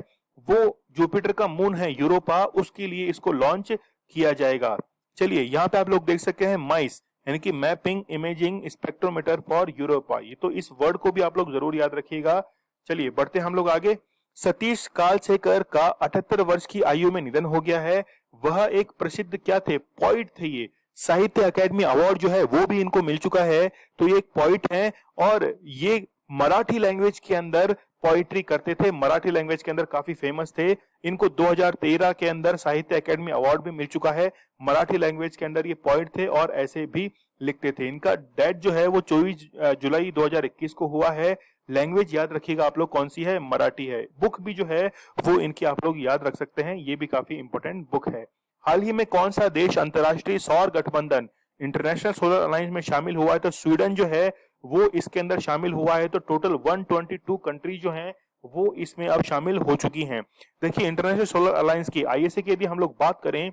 वो जुपिटर का मून है यूरोपा, उसके लिए इसको लॉन्च किया जाएगा। चलिए यहाँ पे आप लोग देख सकते हैं माइस, यानी कि mapping imaging spectrometer for Europa. ये तो इस वर्ड को भी आप लोग जरूर याद रखिएगा। चलिए बढ़ते हम लोग आगे। सतीश कालसेकर का 78 वर्ष की आयु में निधन हो गया है। वह एक प्रसिद्ध क्या थे? पॉइट थे। ये साहित्य अकादमी अवार्ड जो है वो भी इनको मिल चुका है। तो ये एक पॉइट हैं और ये मराठी लैंग्वेज के अंदर पोइट्री करते थे, मराठी लैंग्वेज के अंदर काफी फेमस थे। इनको 2013 के अंदर साहित्य अकादमी अवार्ड भी मिल चुका है। मराठी लैंग्वेज के अंदर ये पोइट थे और ऐसे भी लिखते थे। इनका डेथ जो है वो 24 जुलाई 2021 को हुआ है। लैंग्वेज याद रखिएगा आप लोग कौन सी है? मराठी है। बुक भी जो है वो इनकी आप लोग याद रख सकते हैं, ये भी काफी इंपॉर्टेंट बुक है। हाल ही में कौन सा देश अंतरराष्ट्रीय सौर गठबंधन इंटरनेशनल सोलर अलायंस में शामिल हुआ है? तो स्वीडन जो है वो इसके अंदर शामिल हुआ है। तो टोटल 122 कंट्री जो हैं वो इसमें अब शामिल हो चुकी हैं। देखिए इंटरनेशनल सोलर अलायंस की, आईएसए की यदि हम लोग बात करें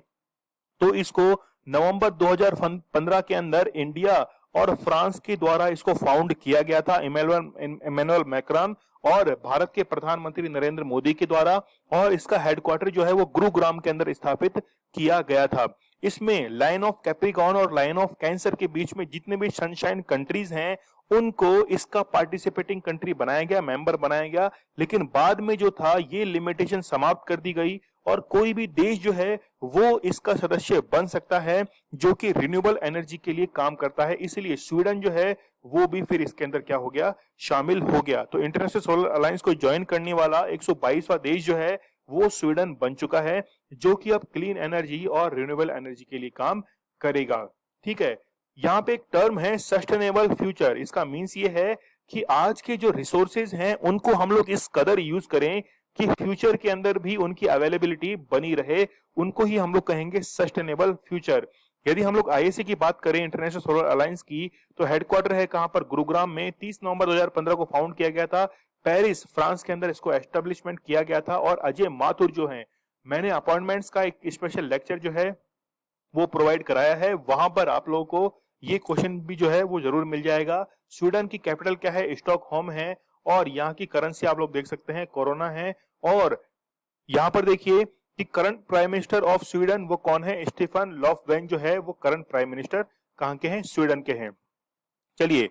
तो इसको नवंबर 2015 के अंदर इंडिया और फ्रांस के द्वारा इसको फाउंड किया गया था, इमैनुअल मैक्रॉन और भारत के प्रधानमंत्री नरेंद्र मोदी के द्वारा। और इसका हेडक्वार्टर जो है वो गुरुग्राम के अंदर स्थापित किया गया था। इसमें लाइन ऑफ कैप्रिकॉर्न और लाइन ऑफ कैंसर के बीच में जितने भी सनशाइन कंट्रीज हैं उनको इसका पार्टिसिपेटिंग कंट्री बनाया गया, मेंबर बनाया गया। लेकिन बाद में जो था ये लिमिटेशन समाप्त कर दी गई और कोई भी देश जो है वो इसका सदस्य बन सकता है जो कि रिन्यूएबल एनर्जी के लिए काम करता है। इसलिए स्वीडन जो है वो भी फिर इसके अंदर क्या हो गया? शामिल हो गया। तो इंटरनेशनल सोलर अलायंस को ज्वाइन करने वाला 122वां देश जो है वो स्वीडन बन चुका है, जो कि अब क्लीन एनर्जी और रिन्यूएबल एनर्जी के लिए काम करेगा। ठीक है, यहाँ पे एक टर्म है सस्टेनेबल फ्यूचर। इसका मीन्स ये है कि आज के जो रिसोर्सेज हैं उनको हम लोग इस कदर यूज करें कि फ्यूचर के अंदर भी उनकी अवेलेबिलिटी बनी रहे, उनको ही हम लोग कहेंगे सस्टेनेबल फ्यूचर। यदि हम लोग आईएसए की बात करें इंटरनेशनल सोलर अलायंस की, तो हेडक्वार्टर है कहां पर? गुरुग्राम में। 30 नवंबर 2015 को फाउंड किया गया था। पेरिस फ्रांस के अंदर इसको एस्टेब्लिशमेंट किया गया था। और अजय माथुर जो है, मैंने अपॉइंटमेंट्स का एक स्पेशल लेक्चर जो है वो प्रोवाइड कराया है, वहां पर आप लोगों को ये क्वेश्चन भी जो है वो जरूर मिल जाएगा। स्वीडन की कैपिटल क्या है? स्टॉकहोम है। और यहाँ की करेंसी आप लोग देख सकते हैं कोरोना है। और यहाँ पर देखिए कि current prime minister of Sweden वो कौन है? स्टीफन लॉफवेन जो है वो करंट प्राइम मिनिस्टर कहां के हैं? स्वीडन के हैं। चलिए,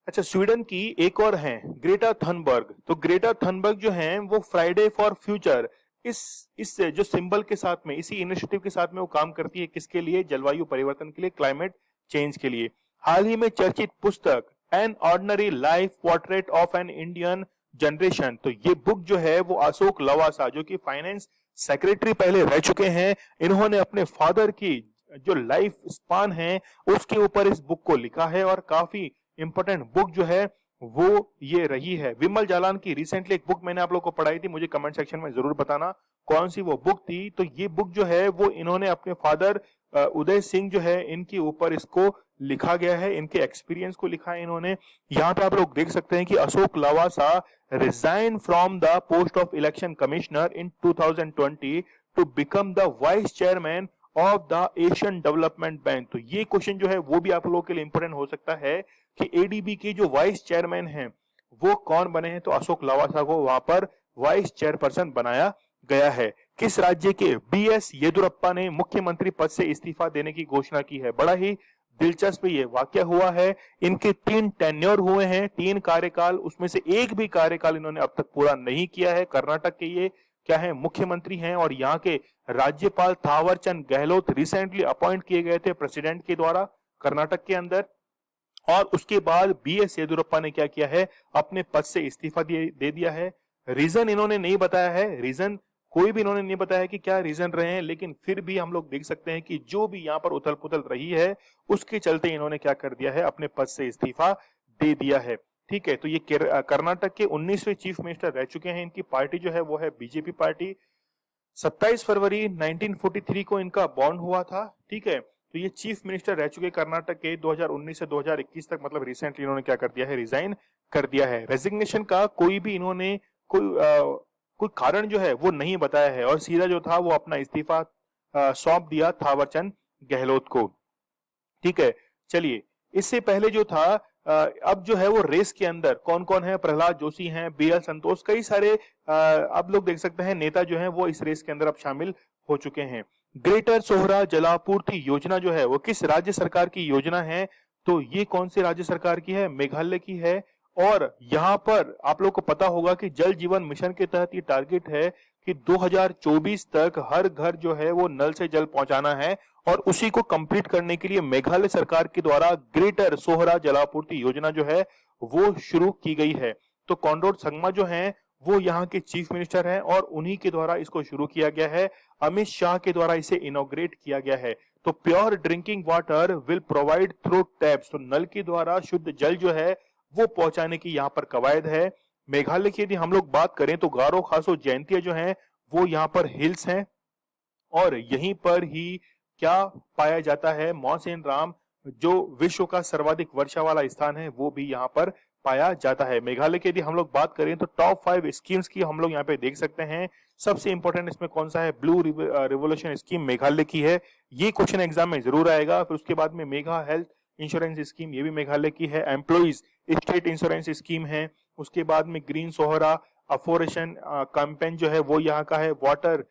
अच्छा स्वीडन की एक और है ग्रेटा थनबर्ग। तो ग्रेटा थनबर्ग जो है वो फ्राइडे फॉर फ्यूचर इस जो सिंबल के साथ में, इसी इनिशिएटिव के साथ में वो काम करती है। किसके लिए? जलवायु परिवर्तन के लिए, क्लाइमेट चेंज के लिए। हाल ही में चर्चित पुस्तक an ordinary life portrait of an Indian generation, तो ये बुक जो है वो अशोक लवासा जो कि फाइनेंस सेक्रेटरी पहले रह चुके हैं, इन्होंने अपने फादर की जो लाइफ स्पान है उसके ऊपर इस बुक को लिखा है। और काफी इंपॉर्टेंट बुक जो है वो ये रही है। विमल जालान की रिसेंटली एक बुक मैंने आप लोग को पढ़ाई थी, मुझे कमेंट सेक्शन में जरूर बताना कौन सी वो बुक थी। तो ये बुक जो है वो इन्होंने अपने फादर उदय सिंह जो है इनके ऊपर इसको लिखा गया है, इनके एक्सपीरियंस को लिखा है इन्होंने। यहाँ पे आप लोग देख सकते हैं कि Ashok Lavasa resign from the post of election commissioner in 2020 to become the vice chairman of the Asian development bank. तो ये क्वेश्चन जो है वो भी आप लोगों के लिए इंपोर्टेंट हो सकता है कि एडीबी के जो वाइस चेयरमैन हैं वो कौन बने हैं? तो अशोक लवासा को वहां पर वाइस चेयरपर्सन बनाया गया है। किस राज्य के बीएस येदुरप्पा ने मुख्यमंत्री पद से इस्तीफा देने की घोषणा की है? बड़ा ही दिलचस्प ये वाक्य हुआ है। इनके 3 टेन्योर हुए हैं, 3 कार्यकाल, उसमें से एक भी कार्यकाल इन्होंने अब तक पूरा नहीं किया है। कर्नाटक के ये क्या है? मुख्यमंत्री हैं। और यहाँ के राज्यपाल थावरचंद गहलोत रिसेंटली अपॉइंट किए गए थे प्रेसिडेंट के द्वारा कर्नाटक के अंदर। और उसके बाद बीएस येदुरप्पा ने क्या किया है? अपने पद से इस्तीफा दे दिया है। रीजन इन्होंने नहीं बताया है, रीजन कोई भी इन्होंने नहीं बताया कि क्या रीजन रहे हैं, लेकिन फिर भी हम लोग देख सकते हैं कि जो भी यहाँ पर उथल पुथल रही है उसके चलते इन्होंने क्या कर दिया है? अपने पद से इस्तीफा दे दिया है। ठीक है, तो ये कर्नाटक के 19वें चीफ मिनिस्टर रह चुके हैं। इनकी पार्टी जो है वो है बीजेपी पार्टी। 27 फरवरी 1943 को इनका बॉर्न हुआ था। ठीक है, तो ये चीफ मिनिस्टर रह चुके कर्नाटक के 2019 से 2021 तक, मतलब रिसेंटली इन्होंने क्या कर दिया है, रिजाइन कर दिया है। रेजिग्नेशन का कोई भी इन्होंने कोई कारण जो है वो नहीं बताया है और सीधा जो था वो अपना इस्तीफा सौंप दिया थावरचंद गहलोत को। ठीक है, चलिए इससे पहले जो था अब जो है वो रेस के अंदर कौन कौन है, प्रहलाद जोशी हैं, बीएल संतोष, कई सारे आप लोग देख सकते हैं नेता जो हैं वो इस रेस के अंदर अब शामिल हो चुके हैं। ग्रेटर सोहरा जलापूर्ति योजना जो है वो किस राज्य सरकार की योजना है, तो ये कौन सी राज्य सरकार की है, मेघालय की है। और यहाँ पर आप लोग को पता होगा कि जल जीवन मिशन के तहत ये टारगेट है कि 2024 तक हर घर जो है वो नल से जल पहुंचाना है और उसी को कंप्लीट करने के लिए मेघालय सरकार के द्वारा ग्रेटर सोहरा जलापूर्ति योजना जो है वो शुरू की गई है। तो कॉनराड संगमा जो हैं वो यहाँ के चीफ मिनिस्टर हैं और उन्हीं के द्वारा इसको शुरू किया गया है। अमित शाह के द्वारा इसे इनॉग्रेट किया गया है। तो pure drinking water will provide through taps, तो नल के द्वारा शुद्ध जल जो है वो पहुंचाने की यहाँ पर कवायद है। मेघालय की यदि हम लोग बात करें तो गारो खासो जयंतिया जो हैं वो यहाँ पर हिल्स हैं और यहीं पर ही क्या पाया जाता है, मौसिन राम जो विश्व का सर्वाधिक वर्षा वाला स्थान है वो भी यहाँ पर पाया जाता है। मेघालय की यदि हम लोग बात करें तो टॉप 5 स्कीम्स की हम लोग यहाँ पे देख सकते हैं। सबसे इंपॉर्टेंट इसमें कौन सा है, ब्लू रिवोल्यूशन स्कीम मेघालय की है, ये क्वेश्चन एग्जाम में जरूर आएगा। फिर उसके बाद में मेघा हेल्थ इंश्योरेंस स्कीम, ये भी मेघालय की है। एम्प्लॉइज स्टेट इंश्योरेंस स्कीम है। उसके बाद में ग्रीन सोहरा अफोरेशन कैंपेन जो है वो यहाँ का है। वाटर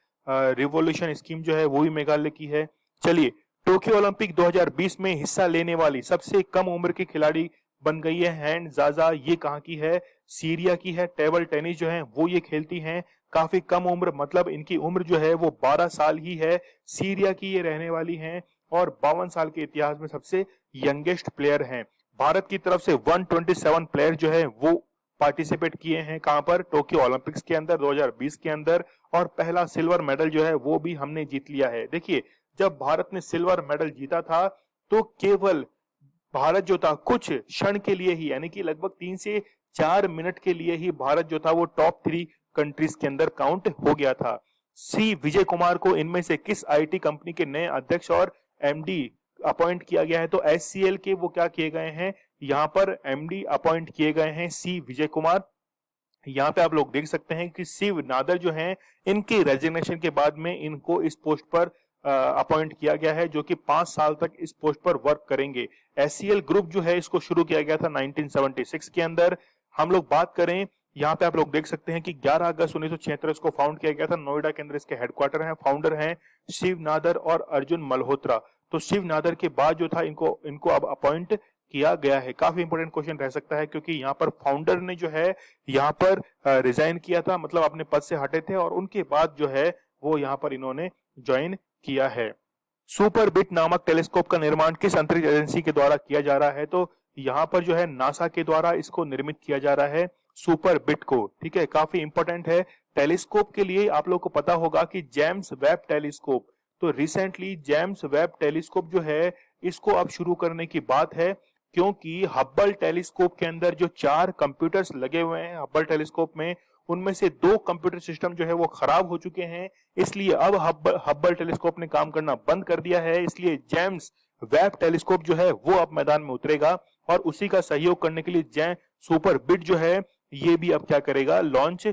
रिवोल्यूशन स्कीम जो है वो भी मेघालय की है। चलिए, टोक्यो ओलंपिक 2020 में हिस्सा लेने वाली सबसे कम उम्र की खिलाड़ी बन गई है हैंड जाजा, ये कहाँ की है, सीरिया की है। टेबल टेनिस जो है वो ये खेलती हैं, काफी कम उम्र, मतलब इनकी उम्र जो है वो 12 साल ही है। सीरिया की ये रहने वाली हैं और 52 साल के इतिहास में सबसे यंगेस्ट प्लेयर हैं। भारत की तरफ से 127 प्लेयर जो है वो पार्टिसिपेट किए हैं, कहां पर, टोक्यो ओलंपिक्स के अंदर 2020 के अंदर, और पहला सिल्वर मेडल जो है वो भी हमने जीत लिया है। देखिए, जब भारत ने सिल्वर मेडल जीता था तो केवल भारत जो था कुछ क्षण के लिए ही, यानी कि लगभग 3 से 4 मिनट के लिए ही भारत जो था वो टॉप 3 कंट्रीज के अंदर काउंट हो गया था। सी विजय कुमार को इनमें से किस आईटी कंपनी के नए अध्यक्ष और एमडी अपॉइंट किया गया है, तो एचसीएल के वो क्या किए गए हैं, यहाँ पर एमडी अपॉइंट किए गए हैं सी विजय कुमार। यहाँ पे आप लोग देख सकते हैं कि शिव नादर जो हैं इनके रेजिग्नेशन के बाद में इनको इस पोस्ट पर अपॉइंट किया गया है, जो कि 5 साल तक इस पोस्ट पर वर्क करेंगे। एचसीएल ग्रुप जो है इसको शुरू किया गया था 1976 के अंदर। हम लोग बात करें, यहाँ पे आप लोग देख सकते हैं कि 11 अगस्त 1976 इसको फाउंड किया गया था। नोएडा के अंदर इसके हेडक्वार्टर हैं। फाउंडर हैं शिव नादर और अर्जुन मल्होत्रा। तो शिव नादर के बाद जो था इनको अब अपॉइंट किया गया है। काफी इंपोर्टेंट क्वेश्चन रह सकता है क्योंकि यहाँ पर फाउंडर ने जो है यहाँ पर रिजाइन किया था, मतलब अपने पद से हटे थे, और उनके बाद जो है वो यहाँ पर इन्होंने ज्वाइन किया है। सुपर बिट नामक टेलीस्कोप का निर्माण किस अंतरिक्ष एजेंसी के द्वारा किया जा रहा है, तो यहाँ पर जो है नासा के द्वारा इसको निर्मित किया जा रहा है, सुपर बिट को। ठीक है, काफी इंपॉर्टेंट है। टेलीस्कोप के लिए आप लोग को पता होगा कि जेम्स वेब टेलीस्कोप, तो रिसेंटली जेम्स वेब टेलीस्कोप जो है इसको अब शुरू करने की बात है, क्योंकि हब्बल टेलीस्कोप के अंदर जो 4 कंप्यूटर्स लगे हुए हैं हब्बल टेलीस्कोप में, उनमें से 2 कंप्यूटर सिस्टम जो है वो खराब हो चुके हैं। इसलिए अब हब्बल टेलीस्कोप ने काम करना बंद कर दिया है। इसलिए जेम्स वेब टेलीस्कोप जो है वो अब मैदान में उतरेगा और उसी का सहयोग करने के लिए सुपर बिट जो है ये भी अब क्या करेगा, लॉन्च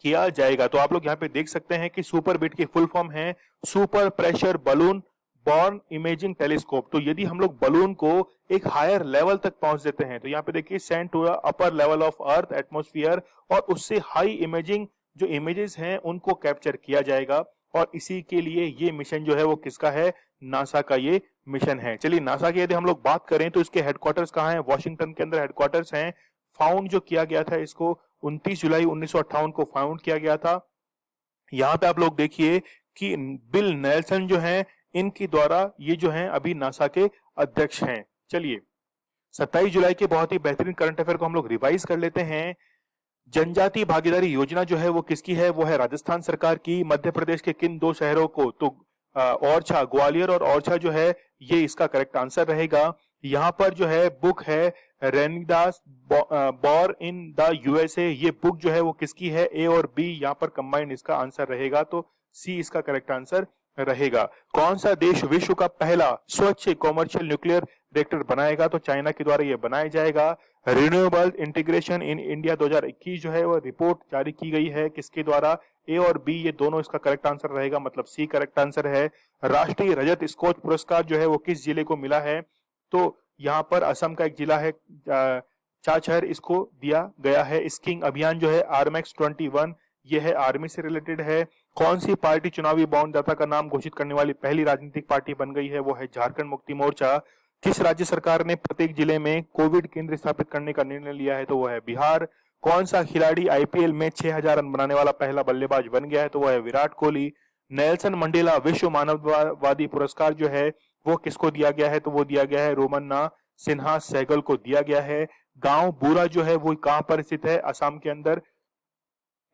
किया जाएगा। तो आप लोग यहाँ पे देख सकते हैं कि सुपर बिट की फुल फॉर्म है super pressure balloon born imaging telescope. तो यदि हम लोग बलून को एक हायर लेवल तक पहुंच देते हैं, तो यहाँ पे देखिए send to upper level of earth atmosphere, और उससे हाई इमेजिंग जो इमेजेस हैं उनको कैप्चर किया जाएगा। और इसी के लिए ये मिशन जो है वो किसका है, नासा का ये मिशन है। चलिए, नासा की यदि हम लोग बात करें तो इसके हेडक्वार्टर्स कहाँ हैं, वॉशिंगटन के अंदर हेडक्वार्टर्स हैं। फाउंड जो किया गया था इसको 29 जुलाई 1958 को फाउंड किया गया था। यहाँ पे आप लोग देखिए कि बिल नेल्सन जो हैं इनके द्वारा ये जो हैं अभी नासा के अध्यक्ष हैं। चलिए, 27 जुलाई के बहुत ही बेहतरीन करंट अफेयर को हम लोग रिवाइज कर लेते हैं। जनजातीय भागीदारी योजना जो है वो किसकी है, वो है राजस्थान सरकार की। मध्य प्रदेश के किन 2 शहरों को, तो ओरछा, ग्वालियर और ओरछा जो है ये इसका करेक्ट आंसर रहेगा। यहाँ पर जो है बुक है रेनिदास बॉर इन द यूएसए, ये बुक जो है वो किसकी है, ए और बी यहाँ पर कंबाइंड इसका आंसर रहेगा, तो सी इसका करेक्ट आंसर रहेगा। कौन सा देश विश्व का पहला स्वच्छ कॉमर्शियल न्यूक्लियर रिएक्टर बनाएगा? तो चाइना के द्वारा यह बनाया जाएगा। रिन्यूएबल इंटीग्रेशन इन इंडिया 2021 जो है वो रिपोर्ट जारी की गई है, किसके द्वारा? ए और बी ये दोनों इसका करेक्ट आंसर रहेगा, मतलब सी करेक्ट आंसर है। राष्ट्रीय रजत स्कोच पुरस्कार जो है वो किस जिले को मिला है? तो यहाँ पर असम का एक जिला है चाचर, इसको दिया गया है। स्कीइंग अभियान जो है आर्मैक्स 21 ये है, आर्मी से रिलेटेड है। कौन सी पार्टी चुनावी बॉन्ड दाता का नाम घोषित करने वाली पहली राजनीतिक पार्टी बन गई है? वो है झारखंड मुक्ति मोर्चा। किस राज्य सरकार ने प्रत्येक जिले में कोविड केंद्र स्थापित करने का निर्णय लिया है? तो वो है बिहार। कौन सा खिलाड़ी आईपीएल में 6000 रन बनाने वाला पहला बल्लेबाज बन गया है? तो वो है विराट कोहली। नेल्सन मंडेला विश्व मानववादी पुरस्कार जो है वो किसको दिया गया है? तो वो दिया गया है रोमन्ना सिन्हा सहगल को दिया गया है। गांव बूरा जो है वो कहां पर स्थित है? असम के अंदर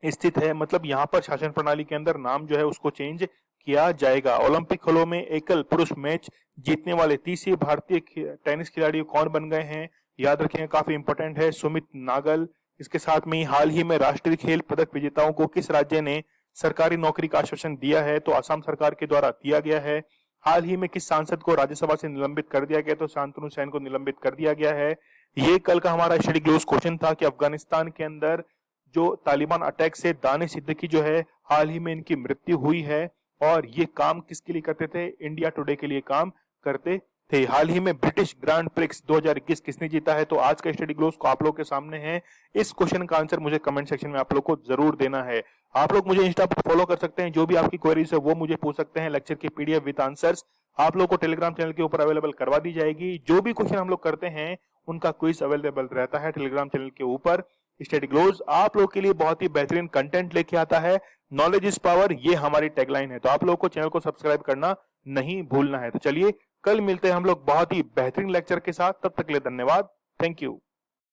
स्थित है, मतलब यहाँ पर शासन प्रणाली के अंदर नाम जो है उसको चेंज किया जाएगा। ओलंपिक खेलों में एकल पुरुष मैच जीतने वाले तीसरे भारतीय टेनिस खिलाड़ी कौन बन गए हैं? याद रखिएगा, काफी इंपॉर्टेंट है, सुमित नागल। इसके साथ में हाल ही में राष्ट्रीय खेल पदक विजेताओं को किस राज्य ने सरकारी नौकरी का आश्वासन दिया है? तो असम सरकार के द्वारा दिया गया है। हाल ही में किस सांसद को राज्यसभा से निलंबित कर दिया गया? तो शांतनु सेन को निलंबित कर दिया गया है। ये कल का हमारा स्टडी क्लोज क्वेश्चन था कि अफगानिस्तान के अंदर जो तालिबान अटैक से दानिश सिद्दीकी जो है हाल ही में इनकी मृत्यु हुई है, और ये काम किसके लिए करते थे? इंडिया टुडे के लिए काम करते थे। हाल ही में ब्रिटिश ग्रांड प्रिक्स 2021 किसने जीता है? तो आज का स्टडी क्लोज को आप लोग के सामने है। इस क्वेश्चन का आंसर मुझे कमेंट सेक्शन में आप लोग को जरूर देना है। आप लोग मुझे इंस्टा पर फॉलो कर सकते हैं, जो भी आपकी क्वेरीज है वो मुझे पूछ सकते हैं। लेक्चर की पीडीएफ विद आंसर्स आप लोग को टेलीग्राम चैनल के ऊपर अवेलेबल करवा दी जाएगी। जो भी क्वेश्चन हम लोग करते हैं उनका क्विज अवेलेबल रहता है टेलीग्राम चैनल के ऊपर। स्टडी क्लोज आप लोग के लिए बहुत ही बेहतरीन कंटेंट लेके आता है। नॉलेज इज पावर, ये हमारी टैगलाइन है, तो आप लोग को चैनल को सब्सक्राइब करना नहीं भूलना है। तो चलिए कल मिलते हैं हम लोग बहुत ही बेहतरीन लेक्चर के साथ, तब तक के लिए धन्यवाद, थैंक यू।